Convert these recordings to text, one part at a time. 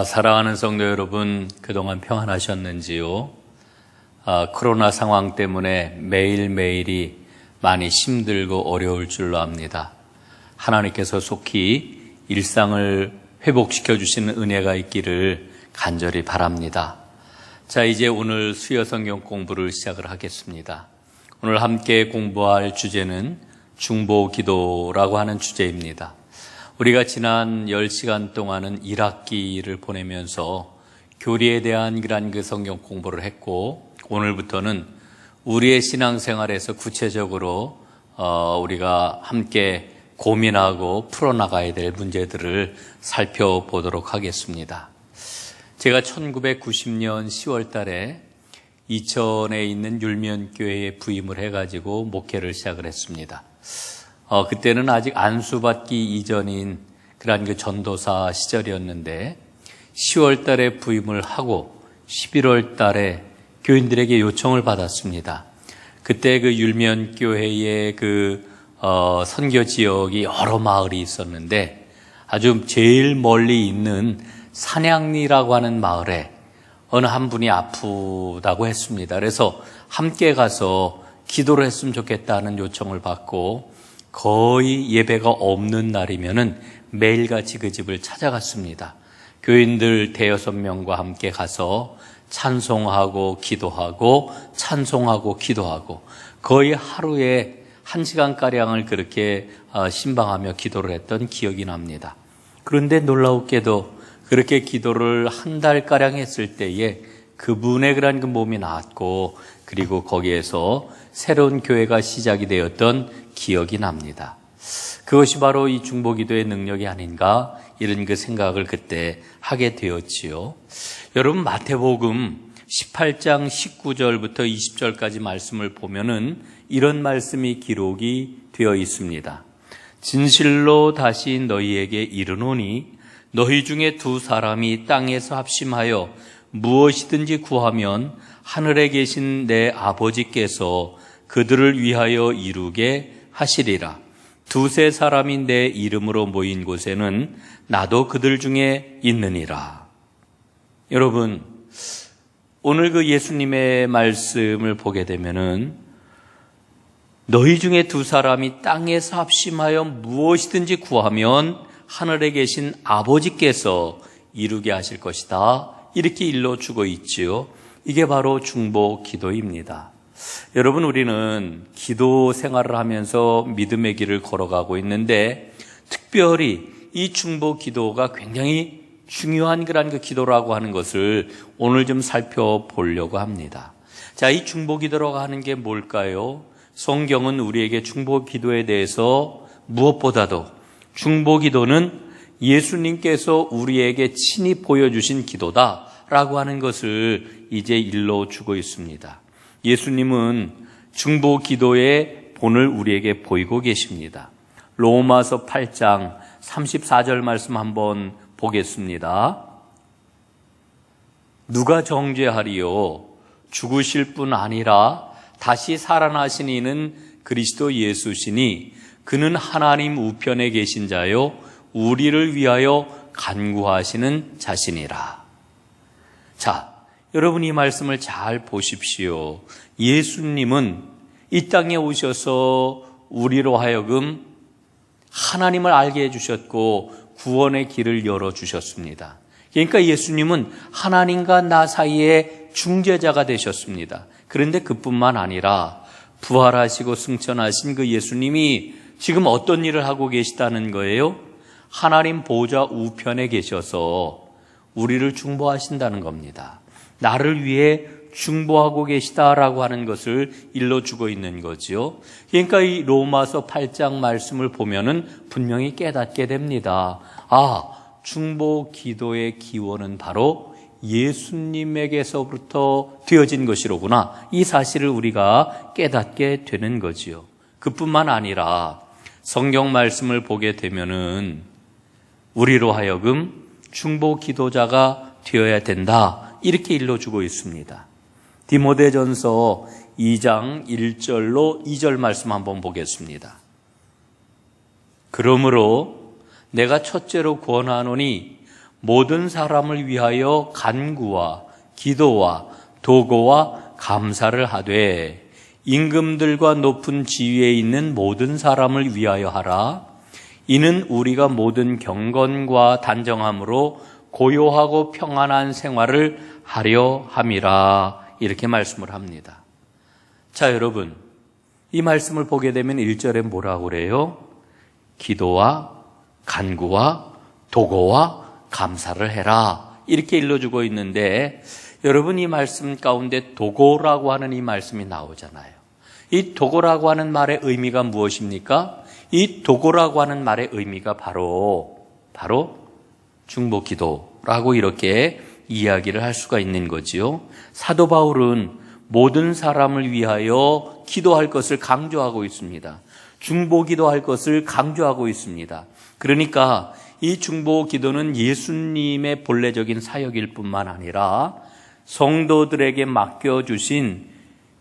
사랑하는 성도 여러분, 그동안 평안하셨는지요? 코로나 상황 때문에 매일매일이 많이 힘들고 어려울 줄로 압니다. 하나님께서 속히 일상을 회복시켜 주시는 은혜가 있기를 간절히 바랍니다. 자, 이제 오늘 수요 성경 공부를 시작을 하겠습니다. 오늘 함께 공부할 주제는 중보 기도라고 하는 주제입니다. 우리가 지난 10시간 동안은 1학기를 보내면서 교리에 대한 그 성경 공부를 했고, 오늘부터는 우리의 신앙생활에서 구체적으로 우리가 함께 고민하고 풀어나가야 될 문제들을 살펴보도록 하겠습니다. 제가 1990년 10월 달에 이천에 있는 율면교회에 부임을 해가지고 목회를 시작을 했습니다. 그때는 아직 안수받기 이전인 그런 전도사 시절이었는데 10월 달에 부임을 하고 11월 달에 교인들에게 요청을 받았습니다. 그때 율면교회의 선교 지역이 여러 마을이 있었는데 아주 제일 멀리 있는 산양리라고 하는 마을에 어느 한 분이 아프다고 했습니다. 그래서 함께 가서 기도를 했으면 좋겠다는 요청을 받고 거의 예배가 없는 날이면은 매일같이 그 집을 찾아갔습니다. 교인들 5-6명과 함께 가서 찬송하고 기도하고 찬송하고 기도하고 거의 하루에 1시간가량을 그렇게 신방하며 기도를 했던 기억이 납니다. 그런데 놀라웠게도 그렇게 기도를 한 달가량 했을 때에 그분의 그 몸이 나았고, 그리고 거기에서 새로운 교회가 시작이 되었던 기억이 납니다. 그것이 바로 이 중보기도의 능력이 아닌가, 이런 생각을 그때 하게 되었지요. 여러분, 마태복음 18장 19절부터 20절까지 말씀을 보면은 이런 말씀이 기록이 되어 있습니다. 진실로 다시 너희에게 이르노니 너희 중에 2 땅에서 합심하여 무엇이든지 구하면 하늘에 계신 내 아버지께서 그들을 위하여 이루게 하시리라. 2-3 내 이름으로 모인 곳에는 나도 그들 중에 있느니라. 여러분, 오늘 예수님의 말씀을 보게 되면은 너희 중에 2 땅에서 합심하여 무엇이든지 구하면 하늘에 계신 아버지께서 이루게 하실 것이다. 이렇게 일러주고 있지요. 이게 바로 중보 기도입니다. 여러분, 우리는 기도 생활을 하면서 믿음의 길을 걸어가고 있는데 특별히 이 중보 기도가 굉장히 중요한 그 기도라고 하는 것을 오늘 좀 살펴보려고 합니다. 자, 이 중보 기도라고 하는 게 뭘까요? 성경은 우리에게 중보 기도에 대해서 무엇보다도 중보 기도는 예수님께서 우리에게 친히 보여주신 기도다라고 하는 것을 이제 일러주고 있습니다. 예수님은 중보 기도의 본을 우리에게 보이고 계십니다. 로마서 8장 34절 말씀 한번 보겠습니다. 누가 정죄하리요? 죽으실 뿐 아니라 다시 살아나신 이는 그리스도 예수시니 그는 하나님 우편에 계신 자요 우리를 위하여 간구하시는 자신이라. 자, 여러분, 이 말씀을 잘 보십시오. 예수님은 이 땅에 오셔서 우리로 하여금 하나님을 알게 해주셨고 구원의 길을 열어주셨습니다. 그러니까 예수님은 하나님과 나 사이에 중재자가 되셨습니다. 그런데 그뿐만 아니라 부활하시고 승천하신 그 예수님이 지금 어떤 일을 하고 계시다는 거예요? 하나님 보좌 우편에 계셔서 우리를 중보하신다는 겁니다. 나를 위해 중보하고 계시다라고 하는 것을 일러주고 있는 거지요. 그러니까 이 로마서 8장 말씀을 보면은 분명히 깨닫게 됩니다. 중보 기도의 기원은 바로 예수님에게서부터 되어진 것이로구나. 이 사실을 우리가 깨닫게 되는 거지요. 그뿐만 아니라 성경 말씀을 보게 되면은 우리로 하여금 중보 기도자가 되어야 된다. 이렇게 일러주고 있습니다. 디모데전서 2장 1절로 2절 말씀 한번 보겠습니다. 그러므로 내가 첫째로 권하노니 모든 사람을 위하여 간구와 기도와 도고와 감사를 하되 임금들과 높은 지위에 있는 모든 사람을 위하여 하라. 이는 우리가 모든 경건과 단정함으로 고요하고 평안한 생활을 하려 함이라. 이렇게 말씀을 합니다. 자, 여러분, 이 말씀을 보게 되면 1절에 뭐라고 그래요? 기도와 간구와 도고와 감사를 해라. 이렇게 일러주고 있는데, 여러분, 이 말씀 가운데 도고라고 하는 이 말씀이 나오잖아요. 이 도고라고 하는 말의 의미가 무엇입니까? 이 도고라고 하는 말의 의미가 바로 중보기도라고 이렇게 이야기를 할 수가 있는 거지요. 사도 바울은 모든 사람을 위하여 기도할 것을 강조하고 있습니다. 중보기도할 것을 강조하고 있습니다. 그러니까 이 중보기도는 예수님의 본래적인 사역일 뿐만 아니라 성도들에게 맡겨주신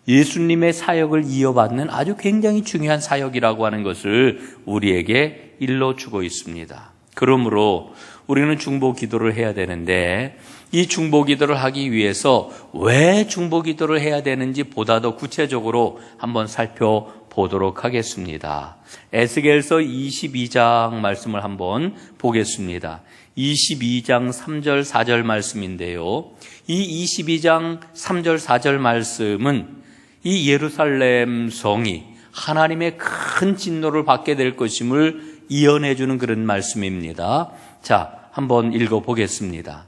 예수님의 사역을 이어받는 아주 굉장히 중요한 사역이라고 하는 것을 우리에게 일러주고 있습니다. 그러므로 우리는 중보기도를 해야 되는데, 이 중보기도를 하기 위해서 왜 중보기도를 해야 되는지 보다 더 구체적으로 한번 살펴보도록 하겠습니다. 에스겔서 22장 말씀을 한번 보겠습니다. 22장 3절 4절 말씀인데요. 이 22장 3절 4절 말씀은 이 예루살렘 성이 하나님의 큰 진노를 받게 될 것임을 이언해 주는 그런 말씀입니다. 자, 한번 읽어보겠습니다.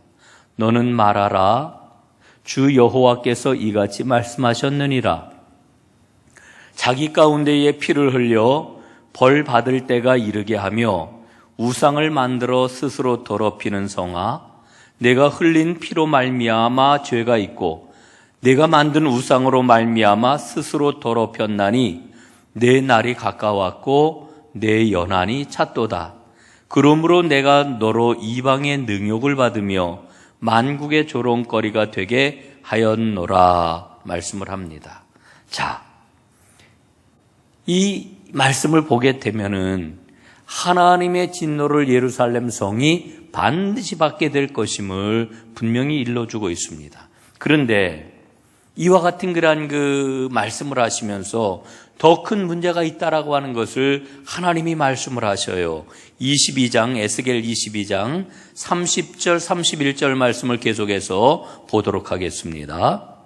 너는 말하라. 주 여호와께서 이같이 말씀하셨느니라. 자기 가운데에 피를 흘려 벌 받을 때가 이르게 하며 우상을 만들어 스스로 더럽히는 성아, 내가 흘린 피로 말미암아 죄가 있고 내가 만든 우상으로 말미암아 스스로 더럽혔나니 내 날이 가까웠고 내 연한이 찼도다. 그러므로 내가 너로 이방의 능욕을 받으며 만국의 조롱거리가 되게 하였노라 말씀을 합니다. 자, 이 말씀을 보게 되면은 하나님의 진노를 예루살렘 성이 반드시 받게 될 것임을 분명히 일러주고 있습니다. 그런데 이와 같은 그러한 그 말씀을 하시면서 더 큰 문제가 있다라고 하는 것을 하나님이 말씀을 하셔요. 22장, 에스겔 22장 30절, 31절 말씀을 계속해서 보도록 하겠습니다.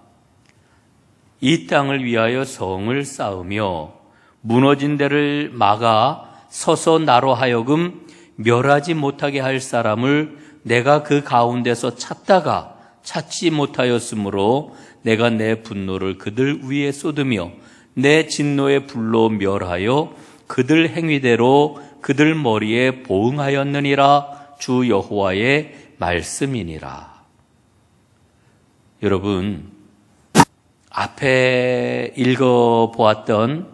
이 땅을 위하여 성을 쌓으며 무너진 데를 막아 서서 나로 하여금 멸하지 못하게 할 사람을 내가 그 가운데서 찾다가 찾지 못하였으므로 내가 내 분노를 그들 위에 쏟으며 내 진노의 불로 멸하여 그들 행위대로 그들 머리에 보응하였느니라. 주 여호와의 말씀이니라. 여러분, 앞에 읽어보았던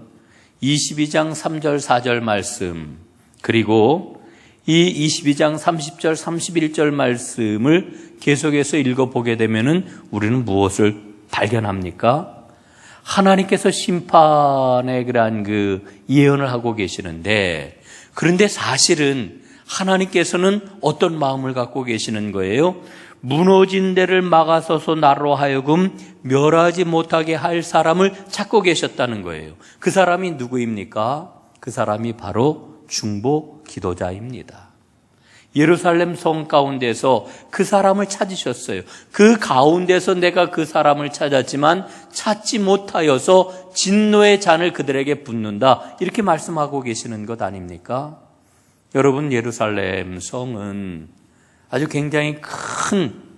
22장 3절 4절 말씀, 그리고 이 22장 30절 31절 말씀을 계속해서 읽어보게 되면은 우리는 무엇을 발견합니까? 하나님께서 심판의 그러한 그 예언을 하고 계시는데, 그런데 사실은 하나님께서는 어떤 마음을 갖고 계시는 거예요? 무너진 데를 막아서서 나로 하여금 멸하지 못하게 할 사람을 찾고 계셨다는 거예요. 그 사람이 누구입니까? 그 사람이 바로 중보 기도자입니다. 예루살렘 성 가운데서 그 사람을 찾으셨어요. 그 가운데서 내가 그 사람을 찾았지만 찾지 못하여서 진노의 잔을 그들에게 붓는다. 이렇게 말씀하고 계시는 것 아닙니까? 여러분, 예루살렘 성은 아주 굉장히 큰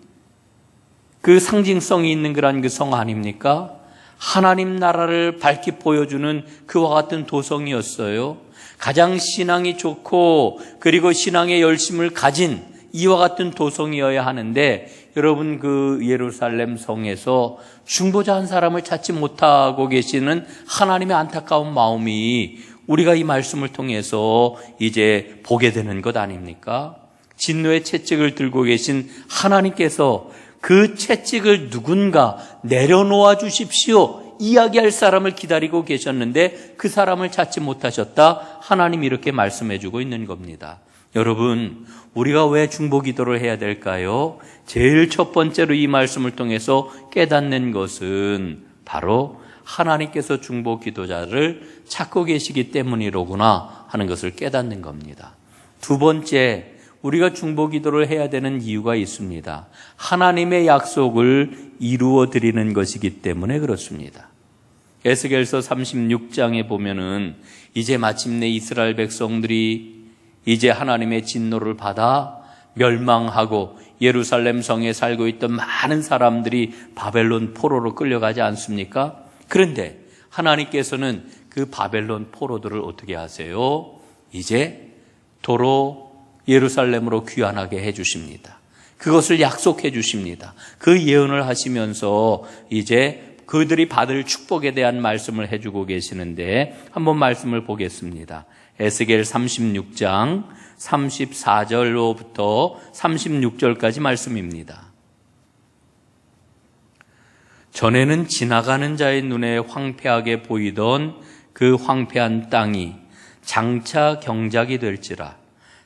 그 상징성이 있는 그런 그 성 아닙니까? 하나님 나라를 밝히 보여주는 그와 같은 도성이었어요. 가장 신앙이 좋고 그리고 신앙의 열심을 가진 이와 같은 도성이어야 하는데, 여러분, 그 예루살렘 성에서 중보자 한 사람을 찾지 못하고 계시는 하나님의 안타까운 마음이 우리가 이 말씀을 통해서 이제 보게 되는 것 아닙니까? 진노의 채찍을 들고 계신 하나님께서 그 채찍을 누군가 내려놓아 주십시오 이야기할 사람을 기다리고 계셨는데 그 사람을 찾지 못하셨다. 하나님 이렇게 말씀해 주고 있는 겁니다. 여러분, 우리가 왜 중보기도를 해야 될까요? 제일 첫 번째로 이 말씀을 통해서 깨닫는 것은 바로 하나님께서 중보기도자를 찾고 계시기 때문이로구나 하는 것을 깨닫는 겁니다. 두 번째, 우리가 중보기도를 해야 되는 이유가 있습니다. 하나님의 약속을 이루어 드리는 것이기 때문에 그렇습니다. 에스겔서 36장에 보면은 이제 마침내 이스라엘 백성들이 이제 하나님의 진노를 받아 멸망하고 예루살렘 성에 살고 있던 많은 사람들이 바벨론 포로로 끌려가지 않습니까? 그런데 하나님께서는 그 바벨론 포로들을 어떻게 하세요? 이제 도로 예루살렘으로 귀환하게 해주십니다. 그것을 약속해 주십니다. 그 예언을 하시면서 이제 그들이 받을 축복에 대한 말씀을 해주고 계시는데 한번 말씀을 보겠습니다. 에스겔 36장 34절로부터 36절까지 말씀입니다. 전에는 지나가는 자의 눈에 황폐하게 보이던 그 황폐한 땅이 장차 경작이 될지라.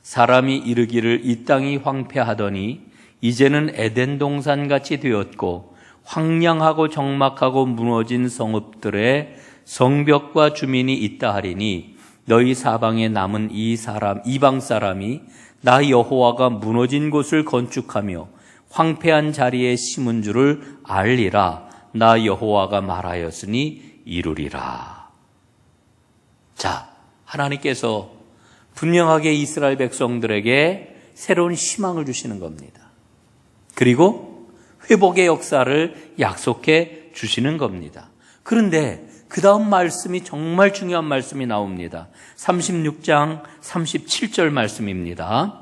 사람이 이르기를 이 땅이 황폐하더니 이제는 에덴 동산같이 되었고 황량하고 적막하고 무너진 성읍들의 성벽과 주민이 있다 하리니 너희 사방에 남은 이방 사람이 나 여호와가 무너진 곳을 건축하며 황폐한 자리에 심은 줄을 알리라. 나 여호와가 말하였으니 이루리라. 자, 하나님께서 분명하게 이스라엘 백성들에게 새로운 희망을 주시는 겁니다. 그리고 회복의 역사를 약속해 주시는 겁니다. 그런데 그 다음 말씀이 정말 중요한 말씀이 나옵니다. 36장 37절 말씀입니다.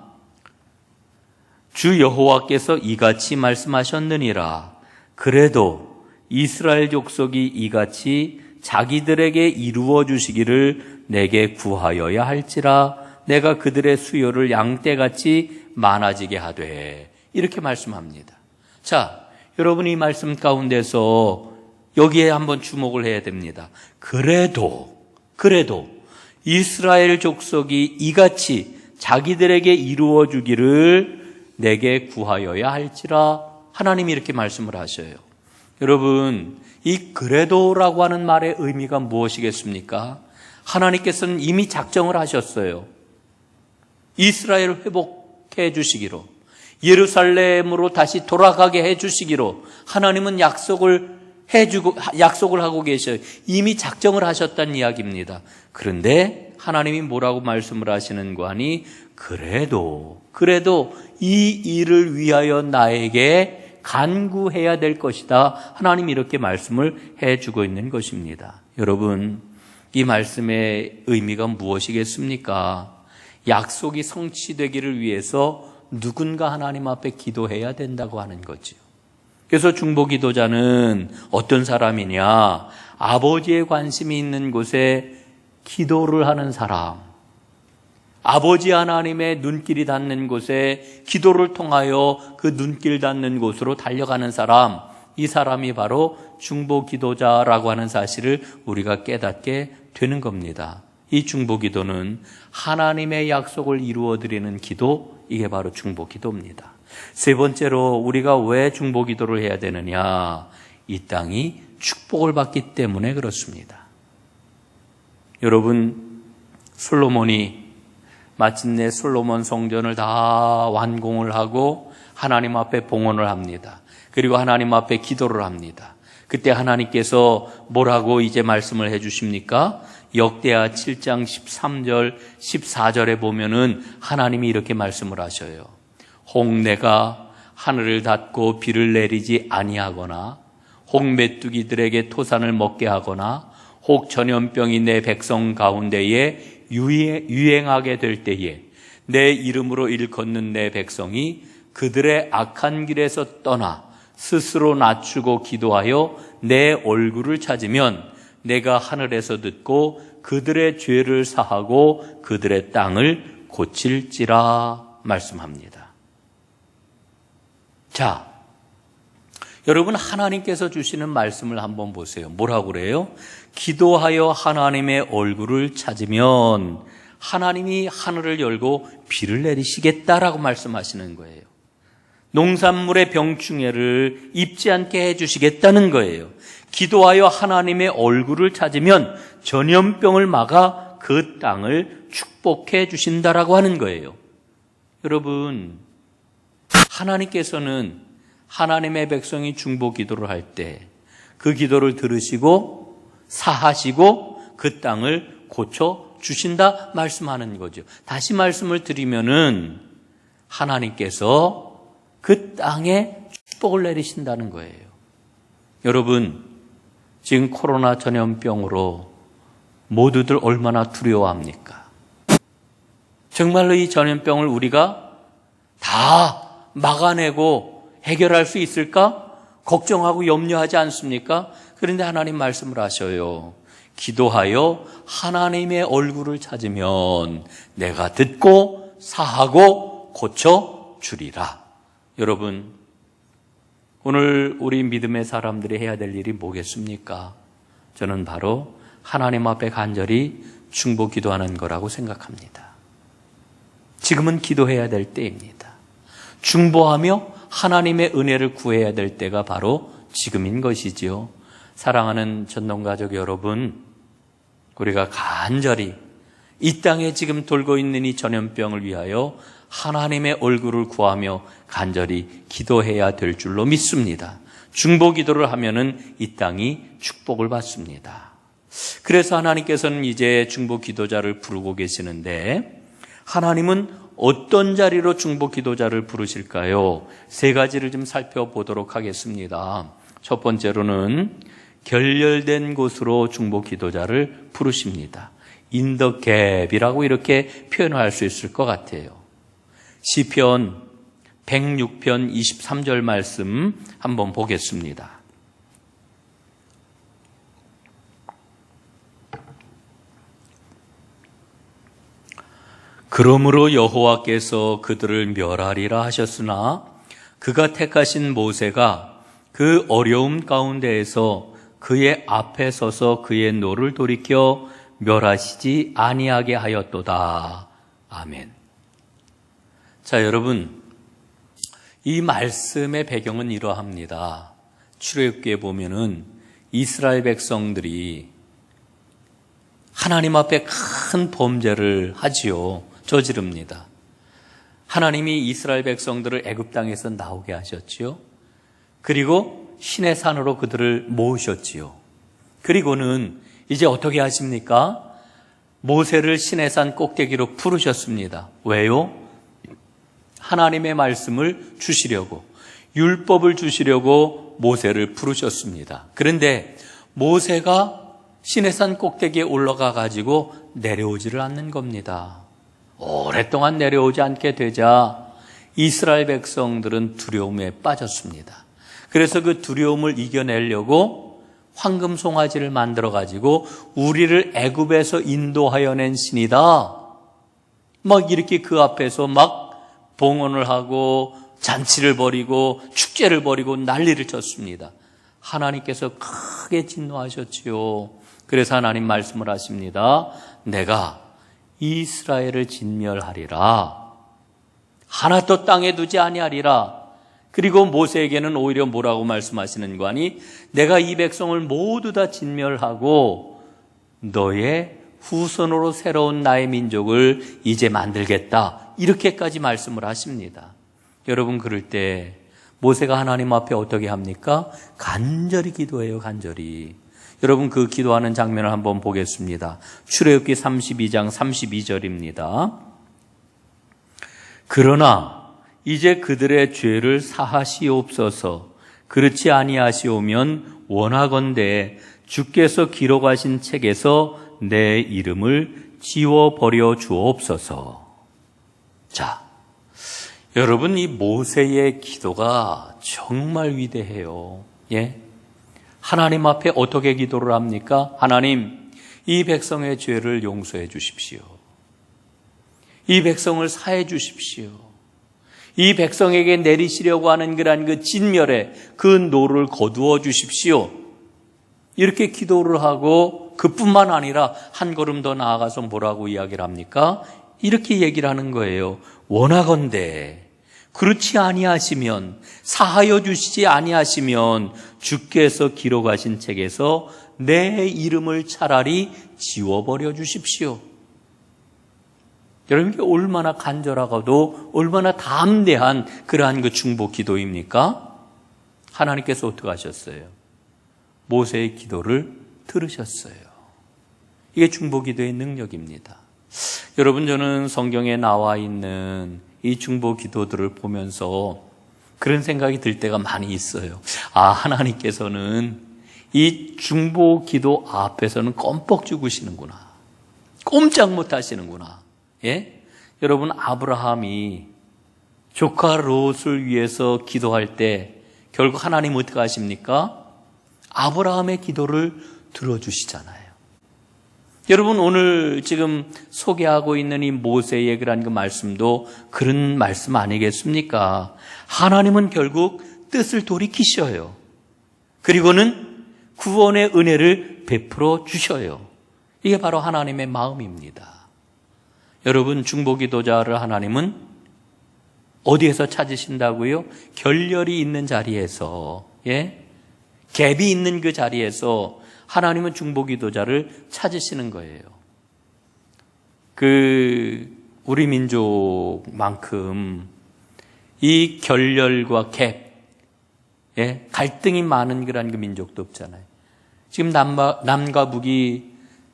주 여호와께서 이같이 말씀하셨느니라. 그래도 이스라엘 족속이 이같이 자기들에게 이루어 주시기를 내게 구하여야 할지라. 내가 그들의 수요를 양떼같이 많아지게 하되. 이렇게 말씀합니다. 자, 여러분 이 말씀 가운데서 여기에 한번 주목을 해야 됩니다. 그래도 이스라엘 족속이 이같이 자기들에게 이루어 주기를 내게 구하여야 할지라. 하나님이 이렇게 말씀을 하셔요. 여러분, 이 그래도라고 하는 말의 의미가 무엇이겠습니까? 하나님께서는 이미 작정을 하셨어요. 이스라엘을 회복해 주시기로, 예루살렘으로 다시 돌아가게 해 주시기로 하나님은 약속을 하고 계셔요. 이미 작정을 하셨다는 이야기입니다. 그런데 하나님이 뭐라고 말씀을 하시는 거 하니? 그래도 이 일을 위하여 나에게 간구해야 될 것이다. 하나님이 이렇게 말씀을 해주고 있는 것입니다. 여러분, 이 말씀의 의미가 무엇이겠습니까? 약속이 성취되기를 위해서 누군가 하나님 앞에 기도해야 된다고 하는 거죠. 그래서 중보기도자는 어떤 사람이냐? 아버지의 관심이 있는 곳에 기도를 하는 사람, 아버지 하나님의 눈길이 닿는 곳에 기도를 통하여 그 눈길 닿는 곳으로 달려가는 사람, 이 사람이 바로 중보기도자라고 하는 사실을 우리가 깨닫게 되는 겁니다. 이 중보기도는 하나님의 약속을 이루어드리는 기도, 이게 바로 중보기도입니다. 세 번째로 우리가 왜 중보기도를 해야 되느냐? 이 땅이 축복을 받기 때문에 그렇습니다. 여러분, 솔로몬이 마침내 솔로몬 성전을 다 완공을 하고 하나님 앞에 봉헌을 합니다. 그리고 하나님 앞에 기도를 합니다. 그때 하나님께서 뭐라고 이제 말씀을 해 주십니까? 역대하 7장 13절 14절에 보면은 하나님이 이렇게 말씀을 하셔요. 혹 내가 하늘을 닫고 비를 내리지 아니하거나 혹 메뚜기들에게 토산을 먹게 하거나 혹 전염병이 내 백성 가운데에 유행하게 될 때에 내 이름으로 일컫는 내 백성이 그들의 악한 길에서 떠나 스스로 낮추고 기도하여 내 얼굴을 찾으면 내가 하늘에서 듣고 그들의 죄를 사하고 그들의 땅을 고칠지라 말씀합니다. 자, 여러분 하나님께서 주시는 말씀을 한번 보세요. 뭐라고 그래요? 기도하여 하나님의 얼굴을 찾으면 하나님이 하늘을 열고 비를 내리시겠다라고 말씀하시는 거예요. 농산물의 병충해를 입지 않게 해주시겠다는 거예요. 기도하여 하나님의 얼굴을 찾으면 전염병을 막아 그 땅을 축복해 주신다라고 하는 거예요. 여러분, 하나님께서는 하나님의 백성이 중보 기도를 할 때 그 기도를 들으시고 사하시고 그 땅을 고쳐 주신다 말씀하는 거죠. 다시 말씀을 드리면은 하나님께서 그 땅에 축복을 내리신다는 거예요. 여러분, 지금 코로나 전염병으로 모두들 얼마나 두려워합니까? 정말로 이 전염병을 우리가 다 막아내고 해결할 수 있을까? 걱정하고 염려하지 않습니까? 그런데 하나님 말씀을 하셔요. 기도하여 하나님의 얼굴을 찾으면 내가 듣고 사하고 고쳐 주리라. 여러분, 오늘 우리 믿음의 사람들이 해야 될 일이 뭐겠습니까? 저는 바로 하나님 앞에 간절히 중보 기도하는 거라고 생각합니다. 지금은 기도해야 될 때입니다. 중보하며 하나님의 은혜를 구해야 될 때가 바로 지금인 것이지요. 사랑하는 전동가족 여러분, 우리가 간절히 이 땅에 지금 돌고 있는 이 전염병을 위하여 하나님의 얼굴을 구하며 간절히 기도해야 될 줄로 믿습니다. 중보 기도를 하면은 이 땅이 축복을 받습니다. 그래서 하나님께서는 이제 중보 기도자를 부르고 계시는데, 하나님은 어떤 자리로 중보 기도자를 부르실까요? 세 가지를 좀 살펴보도록 하겠습니다. 첫 번째로는 결렬된 곳으로 중보 기도자를 부르십니다. In the gap이라고 이렇게 표현할 수 있을 것 같아요. 시편 106편 23절 말씀 한번 보겠습니다. 그러므로 여호와께서 그들을 멸하리라 하셨으나 그가 택하신 모세가 그 어려움 가운데에서 그의 앞에 서서 그의 노를 돌이켜 멸하시지 아니하게 하였도다. 아멘. 자, 여러분, 이 말씀의 배경은 이러합니다. 출애굽기에 보면은 이스라엘 백성들이 하나님 앞에 큰 범죄를 하지요. 저지릅니다. 하나님이 이스라엘 백성들을 애굽 땅에서 나오게 하셨지요. 그리고 신의 산으로 그들을 모으셨지요. 그리고는 이제 어떻게 하십니까? 모세를 신의 산 꼭대기로 부르셨습니다. 왜요? 하나님의 말씀을 주시려고, 율법을 주시려고 모세를 부르셨습니다. 그런데 모세가 신의 산 꼭대기에 올라가 가지고 내려오지를 않는 겁니다. 오랫동안 내려오지 않게 되자 이스라엘 백성들은 두려움에 빠졌습니다. 그래서 그 두려움을 이겨내려고 황금 송아지를 만들어 가지고 우리를 애굽에서 인도하여 낸 신이다, 막 이렇게 그 앞에서 막 봉헌을 하고 잔치를 벌이고 축제를 벌이고 난리를 쳤습니다. 하나님께서 크게 진노하셨지요. 그래서 하나님 말씀을 하십니다. 내가 이스라엘을 진멸하리라. 하나도 땅에 두지 아니하리라. 그리고 모세에게는 오히려 뭐라고 말씀하시는 거 아니? 내가 이 백성을 모두 다 진멸하고 너의 후손으로 새로운 나의 민족을 이제 만들겠다. 이렇게까지 말씀을 하십니다. 여러분, 그럴 때 모세가 하나님 앞에 어떻게 합니까? 간절히 기도해요. 간절히. 여러분, 그 기도하는 장면을 한번 보겠습니다. 출애굽기 32장 32절입니다. 그러나 이제 그들의 죄를 사하시옵소서. 그렇지 아니하시오면 원하건대 주께서 기록하신 책에서 내 이름을 지워버려 주옵소서. 자, 여러분, 이 모세의 기도가 정말 위대해요. 예? 하나님 앞에 어떻게 기도를 합니까? 하나님, 이 백성의 죄를 용서해 주십시오. 이 백성을 사해 주십시오. 이 백성에게 내리시려고 하는 그 진멸의 그 노를 거두어 주십시오. 이렇게 기도를 하고 그뿐만 아니라 한 걸음 더 나아가서 뭐라고 이야기를 합니까? 이렇게 얘기를 하는 거예요. 원하건대 그렇지 아니하시면, 사하여 주시지 아니하시면 주께서 기록하신 책에서 내 이름을 차라리 지워버려 주십시오. 여러분, 이게 얼마나 간절하고도 얼마나 담대한 그러한 그 중보 기도입니까? 하나님께서 어떻게 하셨어요? 모세의 기도를 들으셨어요. 이게 중보 기도의 능력입니다. 여러분, 저는 성경에 나와 있는 이 중보 기도들을 보면서 그런 생각이 들 때가 많이 있어요. 하나님께서는 이 중보 기도 앞에서는 껌뻑 죽으시는구나. 꼼짝 못 하시는구나. 예? 여러분, 아브라함이 조카 롯을 위해서 기도할 때 결국 하나님 어떻게 하십니까? 아브라함의 기도를 들어주시잖아요. 여러분, 오늘 지금 소개하고 있는 이 모세의 그런 그 말씀도 그런 말씀 아니겠습니까? 하나님은 결국 뜻을 돌이키셔요. 그리고는 구원의 은혜를 베풀어 주셔요. 이게 바로 하나님의 마음입니다. 여러분, 중보기도자를 하나님은 어디에서 찾으신다고요? 결렬이 있는 자리에서, 갭이 있는 그 자리에서 하나님은 중보기도자를 찾으시는 거예요. 우리 민족만큼 이 결렬과 갭, 갈등이 많은 그런 그 민족도 없잖아요. 지금 남과 북이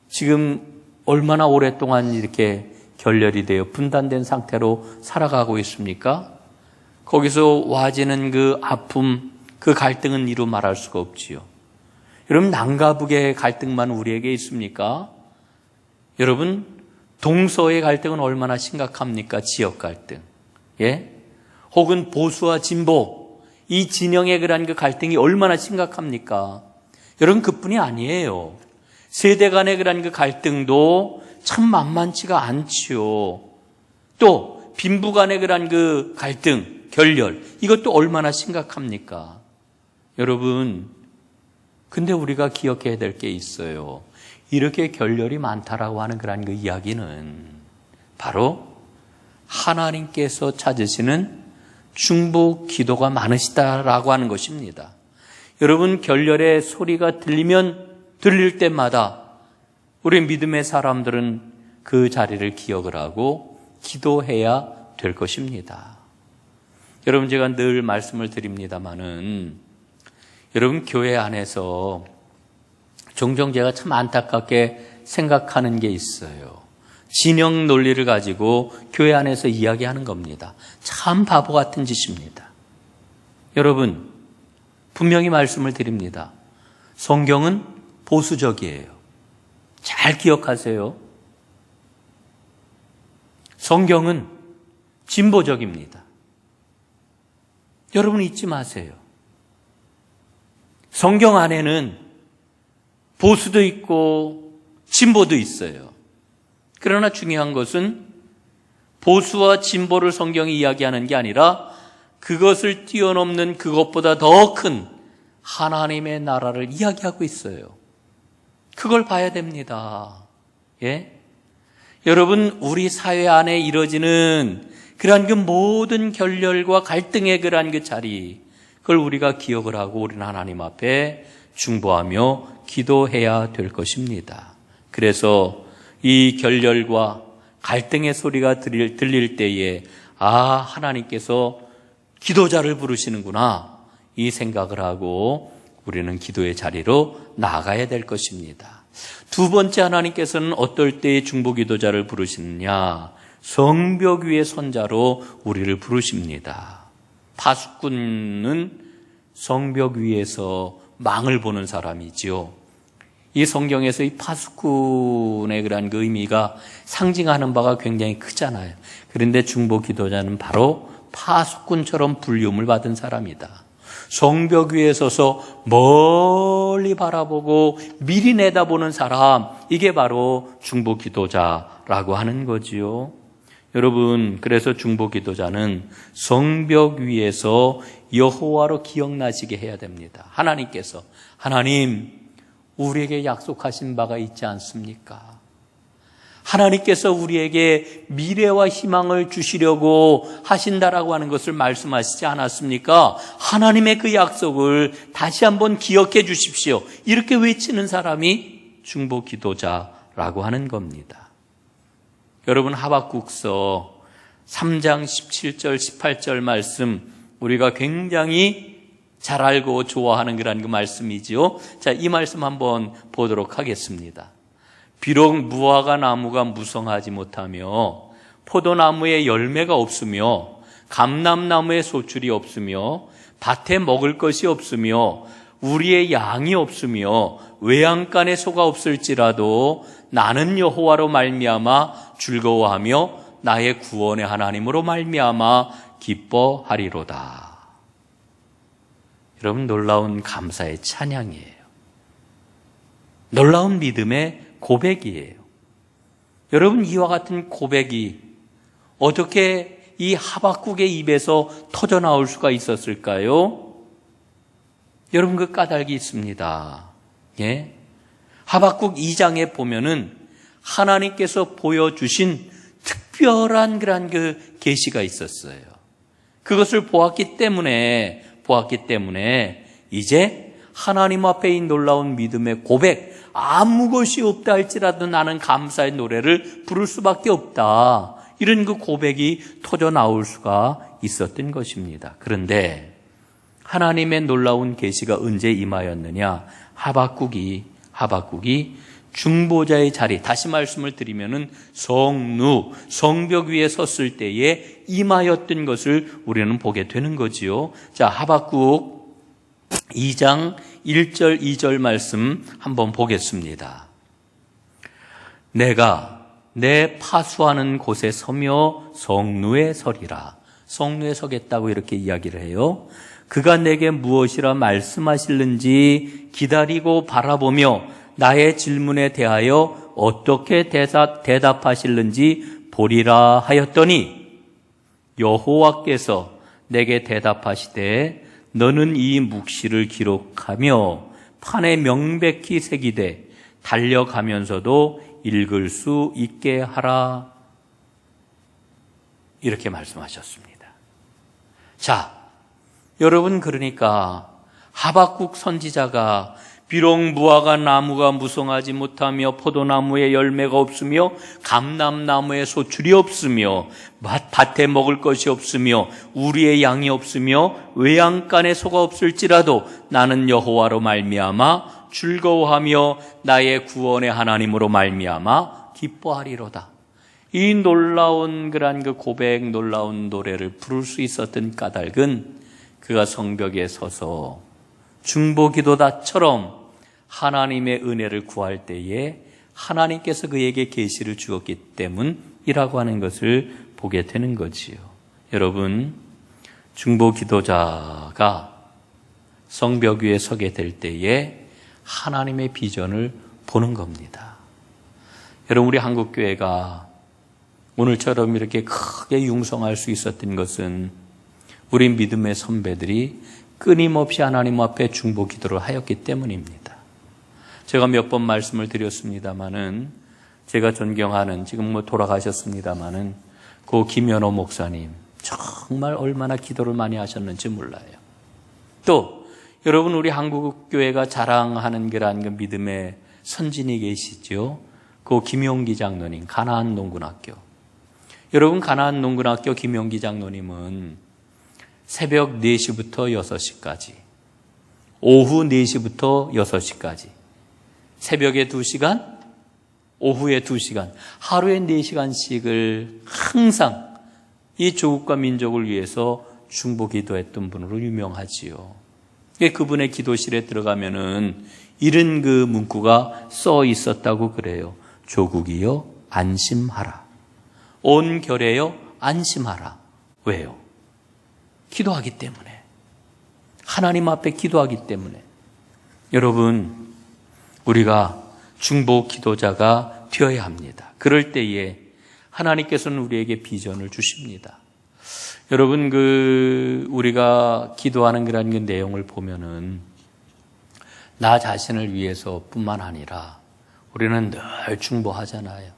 지금 얼마나 오랫동안 이렇게 결렬이 되어 분단된 상태로 살아가고 있습니까? 거기서 와지는 그 아픔, 그 갈등은 이루 말할 수가 없지요. 여러분, 남과 북의 갈등만 우리에게 있습니까? 여러분, 동서의 갈등은 얼마나 심각합니까? 지역 갈등. 혹은 보수와 진보, 이 진영의 그런 그 갈등이 얼마나 심각합니까? 여러분, 그뿐이 아니에요. 세대 간의 그런 그 갈등도 참 만만치가 않지요. 또 빈부 간의 그런 그 갈등, 결렬, 이것도 얼마나 심각합니까? 여러분, 근데 우리가 기억해야 될 게 있어요. 이렇게 결렬이 많다라고 하는 그런 그 이야기는 바로 하나님께서 찾으시는 중보 기도가 많으시다라고 하는 것입니다. 여러분, 결렬의 소리가 들릴 때마다 우리 믿음의 사람들은 그 자리를 기억을 하고 기도해야 될 것입니다. 여러분, 제가 늘 말씀을 드립니다마는 여러분, 교회 안에서 종종 제가 참 안타깝게 생각하는 게 있어요. 진영 논리를 가지고 교회 안에서 이야기하는 겁니다. 참 바보 같은 짓입니다. 여러분, 분명히 말씀을 드립니다. 성경은 보수적이에요. 잘 기억하세요. 성경은 진보적입니다. 여러분, 잊지 마세요. 성경 안에는 보수도 있고 진보도 있어요. 그러나 중요한 것은 보수와 진보를 성경이 이야기하는 게 아니라 그것을 뛰어넘는 그것보다 더 큰 하나님의 나라를 이야기하고 있어요. 그걸 봐야 됩니다. 여러분, 우리 사회 안에 이루어지는 그러한 그 모든 결렬과 갈등의 그러한 그 자리, 그걸 우리가 기억을 하고 우리는 하나님 앞에 중보하며 기도해야 될 것입니다. 그래서 이 결렬과 갈등의 소리가 들릴 때에 하나님께서 기도자를 부르시는구나, 이 생각을 하고 우리는 기도의 자리로 나아가야 될 것입니다. 두 번째, 하나님께서는 어떨 때에 중보기도자를 부르시느냐? 성벽 위의 선자로 우리를 부르십니다. 파수꾼은 성벽 위에서 망을 보는 사람이지요. 이 성경에서 이 파수꾼의 그런 그 의미가 상징하는 바가 굉장히 크잖아요. 그런데 중보기도자는 바로 파수꾼처럼 불리움을 받은 사람이다. 성벽 위에 서서 멀리 바라보고 미리 내다보는 사람, 이게 바로 중보기도자라고 하는 거지요. 여러분, 그래서 중보기도자는 성벽 위에서 여호와로 기억나시게 해야 됩니다. 하나님께서, 하나님, 우리에게 약속하신 바가 있지 않습니까? 하나님께서 우리에게 미래와 희망을 주시려고 하신다라고 하는 것을 말씀하시지 않았습니까? 하나님의 그 약속을 다시 한번 기억해 주십시오. 이렇게 외치는 사람이 중보 기도자라고 하는 겁니다. 여러분, 하박국서 3장 17절 18절 말씀, 우리가 굉장히 잘 알고 좋아하는 그런 그 말씀이지요. 자, 이 말씀 한번 보도록 하겠습니다. 비록 무화과 나무가 무성하지 못하며 포도나무에 열매가 없으며 감람나무에 소출이 없으며 밭에 먹을 것이 없으며 우리의 양이 없으며 외양간에 소가 없을지라도 나는 여호와로 말미암아 즐거워하며 나의 구원의 하나님으로 말미암아 기뻐하리로다. 여러분, 놀라운 감사의 찬양이에요. 놀라운 믿음의 고백이에요. 여러분, 이와 같은 고백이 어떻게 이 하박국의 입에서 터져나올 수가 있었을까요? 여러분, 그 까닭이 있습니다. 예? 하박국 2장에 보면은 하나님께서 보여주신 특별한 그런 그 계시가 있었어요. 그것을 보았기 때문에 이제 하나님 앞에 이 놀라운 믿음의 고백, 아무 것이 없다 할지라도 나는 감사의 노래를 부를 수밖에 없다, 이런 그 고백이 터져 나올 수가 있었던 것입니다. 그런데 하나님의 놀라운 계시가 언제 임하였느냐? 하박국이 중보자의 자리, 다시 말씀을 드리면은 성벽 위에 섰을 때에 임하였던 것을 우리는 보게 되는 거지요. 자, 하박국 2장 1절 2절 말씀 한번 보겠습니다. 내가 내 파수하는 곳에 서며 성루에 서리라. 성루에 서겠다고 이렇게 이야기를 해요. 그가 내게 무엇이라 말씀하실는지 기다리고 바라보며 나의 질문에 대하여 어떻게 대답하실는지 보리라 하였더니 여호와께서 내게 대답하시되 너는 이 묵시를 기록하며 판에 명백히 새기되 달려가면서도 읽을 수 있게 하라. 이렇게 말씀하셨습니다. 자, 여러분, 그러니까 하박국 선지자가 비록 무화과 나무가 무성하지 못하며 포도나무에 열매가 없으며 감람나무에 소출이 없으며 밭에 먹을 것이 없으며 우리의 양이 없으며 외양간에 소가 없을지라도 나는 여호와로 말미암아 즐거워하며 나의 구원의 하나님으로 말미암아 기뻐하리로다. 이 놀라운 그런 그 고백, 놀라운 노래를 부를 수 있었던 까닭은 그가 성벽에 서서 중보기도자처럼 하나님의 은혜를 구할 때에 하나님께서 그에게 계시를 주었기 때문이라고 하는 것을 보게 되는 거지요. 여러분, 중보기도자가 성벽 위에 서게 될 때에 하나님의 비전을 보는 겁니다. 여러분, 우리 한국교회가 오늘처럼 이렇게 크게 융성할 수 있었던 것은 우리 믿음의 선배들이 끊임없이 하나님 앞에 중보기도를 하였기 때문입니다. 제가 몇 번 말씀을 드렸습니다마는, 제가 존경하는, 지금 돌아가셨습니다마는 그 김연호 목사님, 정말 얼마나 기도를 많이 하셨는지 몰라요. 또 여러분, 우리 한국교회가 자랑하는 그러한 그 믿음의 선진이 계시죠. 그 김용기 장로님, 가나안 농군학교. 여러분, 가나안 농군학교 김용기 장로님은 새벽 4시부터 6시까지, 오후 4시부터 6시까지, 새벽에 2시간, 오후에 2시간, 하루에 4시간씩을 항상 이 조국과 민족을 위해서 중보기도했던 분으로 유명하지요. 그분의 기도실에 들어가면은 이런 그 문구가 써 있었다고 그래요. 조국이여 안심하라. 온 결에여 안심하라. 왜요? 기도하기 때문에. 하나님 앞에 기도하기 때문에. 여러분, 우리가 중보 기도자가 되어야 합니다. 그럴 때에 하나님께서는 우리에게 비전을 주십니다. 여러분, 우리가 기도하는 그런 그 내용을 보면은 나 자신을 위해서뿐만 아니라 우리는 늘 중보하잖아요.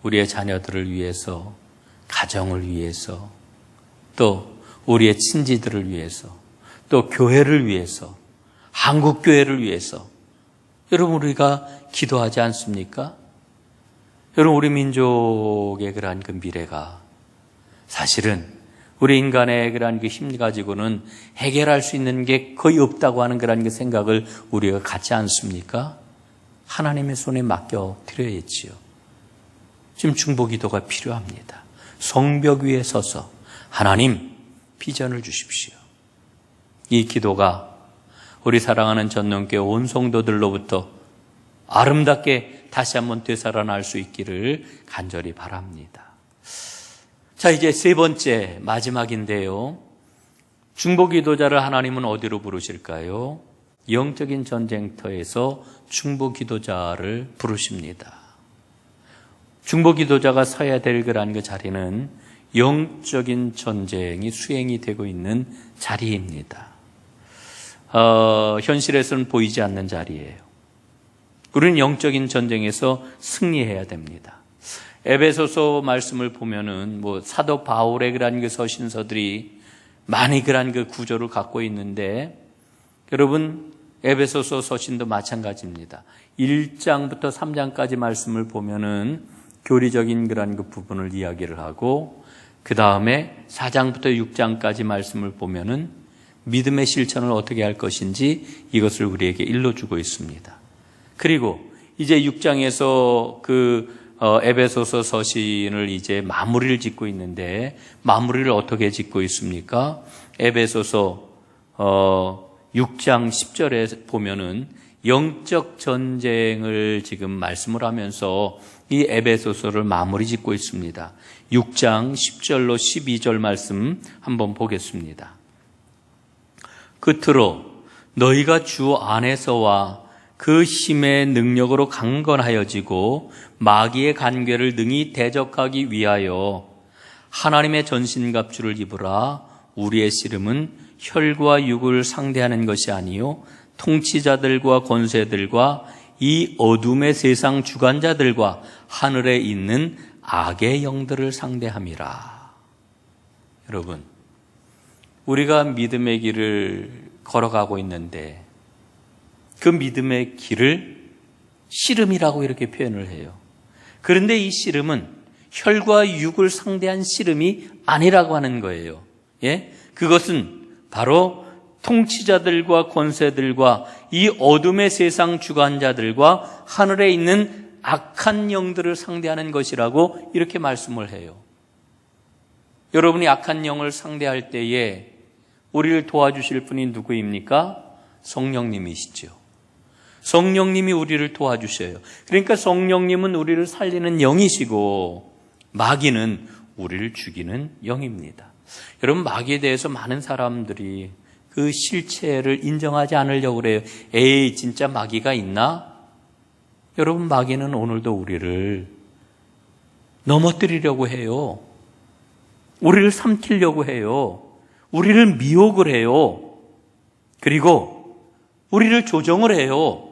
우리의 자녀들을 위해서, 가정을 위해서, 또 우리의 친지들을 위해서, 또 교회를 위해서, 한국교회를 위해서 여러분 우리가 기도하지 않습니까? 여러분 우리 민족의 그러한 그 미래가 사실은 우리 인간의 그러한 그 힘 가지고는 해결할 수 있는 게 거의 없다고 하는 그러한 그 생각을 우리가 갖지 않습니까? 하나님의 손에 맡겨 드려야지요. 지금 중보기도가 필요합니다. 성벽 위에 서서 하나님 비전을 주십시오. 이 기도가 우리 사랑하는 전능교회 온 성도들로부터 아름답게 다시 한번 되살아날 수 있기를 간절히 바랍니다. 자, 이제 세 번째 마지막인데요. 중보기도자를 하나님은 어디로 부르실까요? 영적인 전쟁터에서 중보기도자를 부르십니다. 중보기도자가 서야 될 그런 그 자리는 영적인 전쟁이 수행이 되고 있는 자리입니다. 현실에서는 보이지 않는 자리예요. 우리는 영적인 전쟁에서 승리해야 됩니다. 에베소서 말씀을 보면은 사도 바울의 그런 그 서신서들이 많이 그런 그 구조를 갖고 있는데 여러분 에베소서 서신도 마찬가지입니다. 1장부터 3장까지 말씀을 보면은 교리적인 그런 그 부분을 이야기를 하고 그 다음에 4장부터 6장까지 말씀을 보면은 믿음의 실천을 어떻게 할 것인지 이것을 우리에게 일러주고 있습니다. 그리고 이제 6장에서 에베소서 서신을 이제 마무리를 짓고 있는데 마무리를 어떻게 짓고 있습니까? 에베소서 6장 10절에 보면은 영적 전쟁을 지금 말씀을 하면서 이 에베소서를 마무리 짓고 있습니다. 6장 10절로 12절 말씀 한번 보겠습니다. 끝으로 너희가 주 안에서와 그 힘의 능력으로 강건하여지고 마귀의 간궤를 능히 대적하기 위하여 하나님의 전신갑주를 입으라. 우리의 씨름은 혈과 육을 상대하는 것이 아니요 통치자들과 권세들과 이 어둠의 세상 주관자들과 하늘에 있는 악의 영들을 상대함이라. 여러분, 우리가 믿음의 길을 걸어가고 있는데 그 믿음의 길을 씨름이라고 이렇게 표현을 해요. 그런데 이 씨름은 혈과 육을 상대한 씨름이 아니라고 하는 거예요. 예? 그것은 바로 통치자들과 권세들과 이 어둠의 세상 주관자들과 하늘에 있는 악한 영들을 상대하는 것이라고 이렇게 말씀을 해요. 여러분이 악한 영을 상대할 때에 우리를 도와주실 분이 누구입니까? 성령님이시죠. 성령님이 우리를 도와주셔요. 그러니까 성령님은 우리를 살리는 영이시고 마귀는 우리를 죽이는 영입니다. 여러분, 마귀에 대해서 많은 사람들이 그 실체를 인정하지 않으려고 그래요. 에이, 진짜 마귀가 있나? 여러분, 마귀는 오늘도 우리를 넘어뜨리려고 해요. 우리를 삼키려고 해요. 우리를 미혹을 해요. 그리고 우리를 조정을 해요.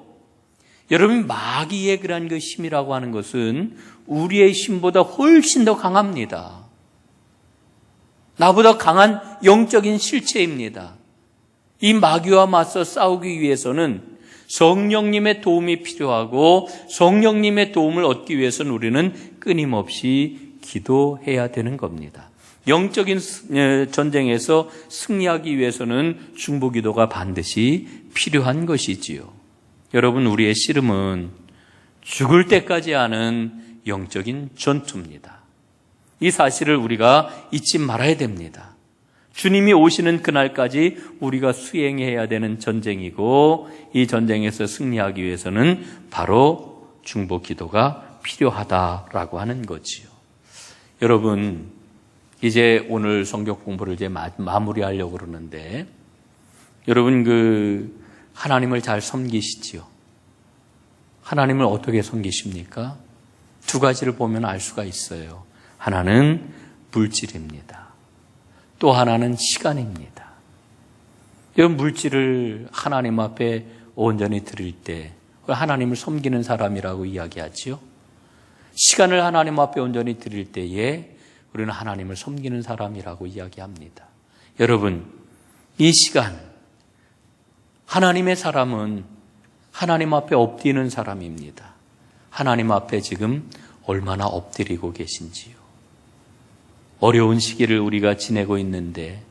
여러분, 마귀의 그런 그 힘이라고 하는 것은 우리의 힘보다 훨씬 더 강합니다. 나보다 강한 영적인 실체입니다. 이 마귀와 맞서 싸우기 위해서는 성령님의 도움이 필요하고 성령님의 도움을 얻기 위해서는 우리는 끊임없이 기도해야 되는 겁니다. 영적인 전쟁에서 승리하기 위해서는 중보기도가 반드시 필요한 것이지요. 여러분, 우리의 씨름은 죽을 때까지 하는 영적인 전투입니다. 이 사실을 우리가 잊지 말아야 됩니다. 주님이 오시는 그날까지 우리가 수행해야 되는 전쟁이고 이 전쟁에서 승리하기 위해서는 바로 중보기도가 필요하다라고 하는 거지요. 여러분, 이제 오늘 성경 공부를 이제 마무리하려고 그러는데 여러분, 하나님을 잘 섬기시지요? 하나님을 어떻게 섬기십니까? 두 가지를 보면 알 수가 있어요. 하나는 물질입니다. 또 하나는 시간입니다. 여러분, 물질을 하나님 앞에 온전히 드릴 때 하나님을 섬기는 사람이라고 이야기하지요. 시간을 하나님 앞에 온전히 드릴 때에 우리는 하나님을 섬기는 사람이라고 이야기합니다. 여러분, 이 시간 하나님의 사람은 하나님 앞에 엎드리는 사람입니다. 하나님 앞에 지금 얼마나 엎드리고 계신지요. 어려운 시기를 우리가 지내고 있는데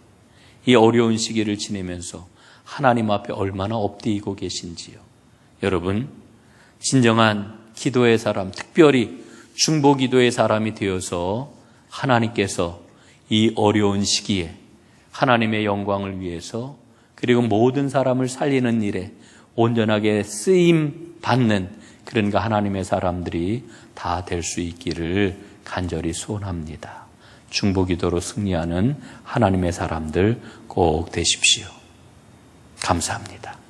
이 어려운 시기를 지내면서 하나님 앞에 얼마나 엎드리고 계신지요. 여러분, 진정한 기도의 사람, 특별히 중보 기도의 사람이 되어서 하나님께서 이 어려운 시기에 하나님의 영광을 위해서 그리고 모든 사람을 살리는 일에 온전하게 쓰임 받는 그런 하나님의 사람들이 다 될 수 있기를 간절히 소원합니다. 중보 기도로 승리하는 하나님의 사람들 꼭 되십시오. 감사합니다.